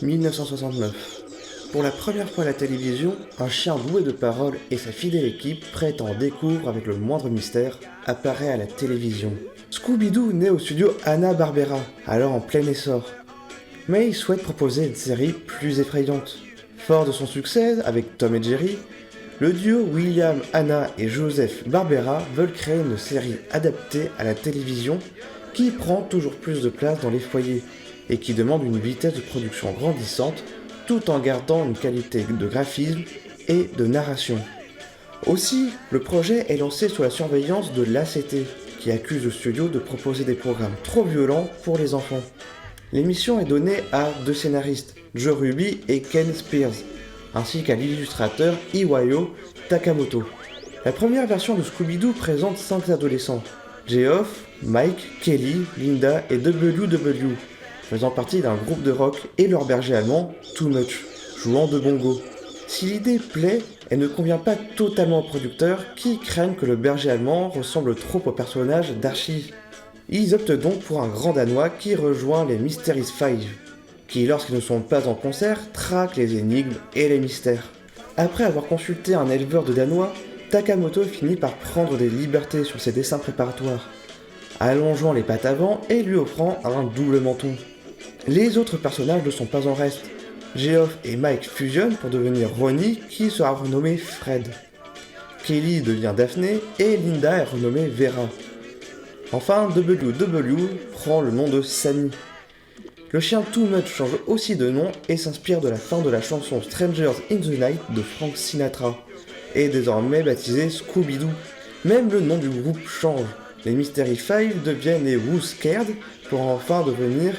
1969. Pour la première fois à la télévision, un chien doué de parole et sa fidèle équipe, prête à en découvrir avec le moindre mystère, apparaît à la télévision. Scooby-Doo naît au studio Hanna-Barbera, alors en plein essor. Mais il souhaite proposer une série plus effrayante. Fort de son succès avec Tom et Jerry, le duo William Hanna et Joseph Barbera veulent créer une série adaptée à la télévision qui prend toujours plus de place dans les foyers et qui demande une vitesse de production grandissante tout en gardant une qualité de graphisme et de narration. Aussi, le projet est lancé sous la surveillance de l'ACT, qui accuse le studio de proposer des programmes trop violents pour les enfants. L'émission est donnée à deux scénaristes, Joe Ruby et Ken Spears, ainsi qu'à l'illustrateur Iwao Takamoto. La première version de Scooby-Doo présente 5 adolescents, Geoff, Mike, Kelly, Linda et WW, faisant partie d'un groupe de rock, et leur berger allemand, Too Much, jouant de bongo. Si l'idée plaît, elle ne convient pas totalement aux producteurs qui craignent que le berger allemand ressemble trop au personnage d'Archie. Ils optent donc pour un grand danois qui rejoint les Mystery Five, qui lorsqu'ils ne sont pas en concert, traquent les énigmes et les mystères. Après avoir consulté un éleveur de danois, Takamoto finit par prendre des libertés sur ses dessins préparatoires, allongeant les pattes avant et lui offrant un double menton. Les autres personnages ne sont pas en reste. Geoff et Mike fusionnent pour devenir Ronnie, qui sera renommé Fred. Kelly devient Daphné et Linda est renommée Vera. Enfin, WW prend le nom de Sammy. Le chien Too Much change aussi de nom et s'inspire de la fin de la chanson Strangers in the Night de Frank Sinatra, et est désormais baptisé Scooby-Doo. Même le nom du groupe change. Les Mystery Five deviennent les Who's Scared pour enfin devenir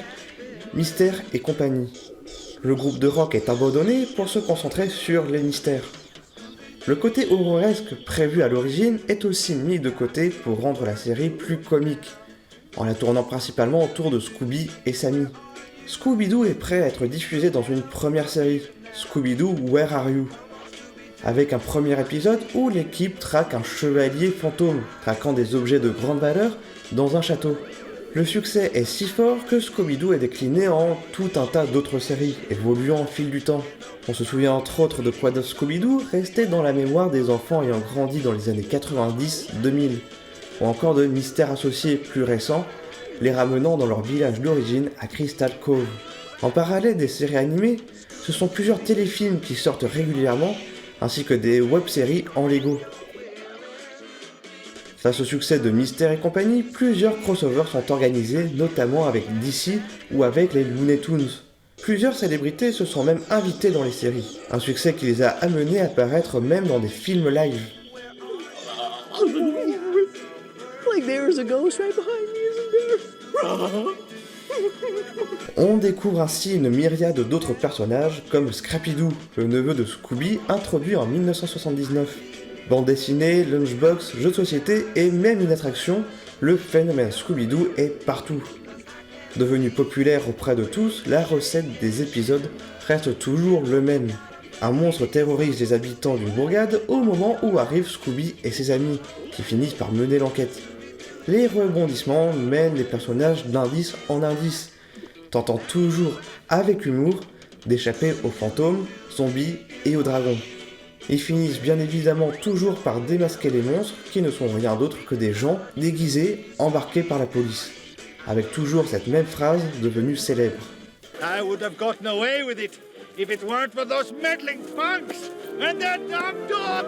Mystère et compagnie. Le groupe de rock est abandonné pour se concentrer sur les mystères. Le côté horroresque prévu à l'origine est aussi mis de côté pour rendre la série plus comique, en la tournant principalement autour de Scooby et Sammy. Scooby-Doo est prêt à être diffusé dans une première série, Scooby-Doo Where Are You?, avec un premier épisode où l'équipe traque un chevalier fantôme, traquant des objets de grande valeur dans un château. Le succès est si fort que Scooby-Doo est décliné en tout un tas d'autres séries, évoluant au fil du temps. On se souvient entre autres de Quad of Scooby-Doo, resté dans la mémoire des enfants ayant grandi dans les années 90-2000, ou encore de mystères associés plus récents, les ramenant dans leur village d'origine à Crystal Cove. En parallèle des séries animées, ce sont plusieurs téléfilms qui sortent régulièrement, ainsi que des web-séries en Lego. Face au succès de Mystère et compagnie, plusieurs crossovers sont organisés, notamment avec DC ou avec les Looney Tunes. Plusieurs célébrités se sont même invitées dans les séries, un succès qui les a amenés à apparaître même dans des films live. Like there's a ghost right behind me, isn't there? On découvre ainsi une myriade d'autres personnages comme Scrappy-Doo, le neveu de Scooby, introduit en 1979. Bande dessinée, lunchbox, jeux de société et même une attraction, le phénomène Scooby-Doo est partout. Devenu populaire auprès de tous, la recette des épisodes reste toujours le même. Un monstre terrorise les habitants d'une bourgade au moment où arrivent Scooby et ses amis, qui finissent par mener l'enquête. Les rebondissements mènent les personnages d'indice en indice, tentant toujours, avec humour, d'échapper aux fantômes, zombies et aux dragons. Ils finissent bien évidemment toujours par démasquer les monstres qui ne sont rien d'autre que des gens déguisés, embarqués par la police, avec toujours cette même phrase devenue célèbre. I would have gotten away with it if it weren't for those meddling punks and their dumb dog!